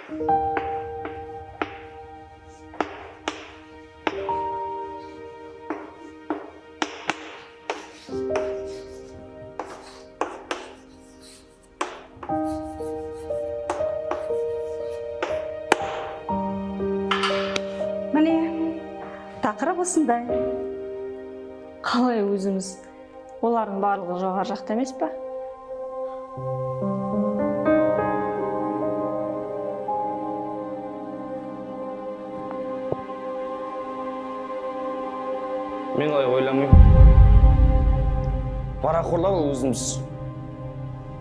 Міне, тақырып осындай. Қалай өзіңіз? Олардың барлығы жоғары жақта емес па? Мен олай ойламаймын. Парақорлар өзіміз.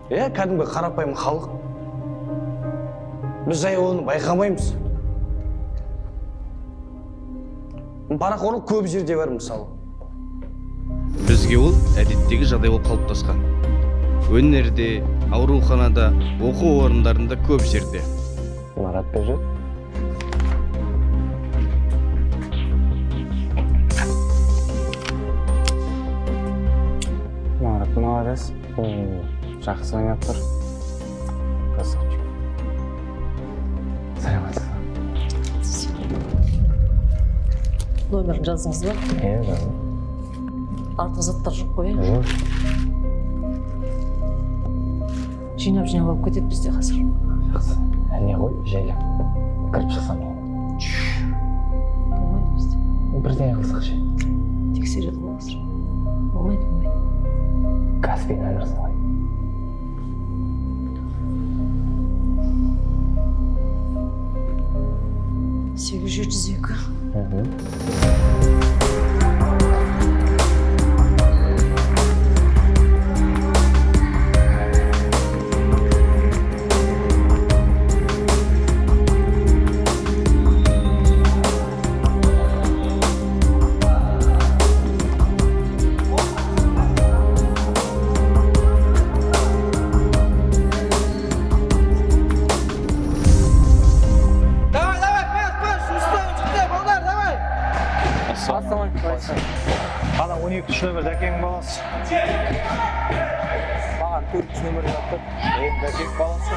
Кәдімгі қарапайым халық. Біз жай оны байқамаймыз. Парақорлық көп жерде бар мысалы. Бізге ол әдеттегі жағдай болып қалыптасқан. Өнерде, ауруханада, оқу орындарында көп жерде. Марат бер. Марат молодец. Жақсы ойнап тұр. Красавчик. Саламатсыз. Номерін жаздыңыз ба? Жаздым. Артық заттар жоқ қой. Жоқ. Жинап алып кетеді бізде қазір. Жақсы. Не ғой, жайлы. Кіріп шықсам. Болмайды бізде. Бірдеңе қылсақ ше. Тексереді ғой қазір. Болмайды. Каспий нөмір салайын. Сегіз жүз екі. Ана 12 нөмір дәкеңнің баласы. Маған 4 нөмір жатыр. Дәкең баласы.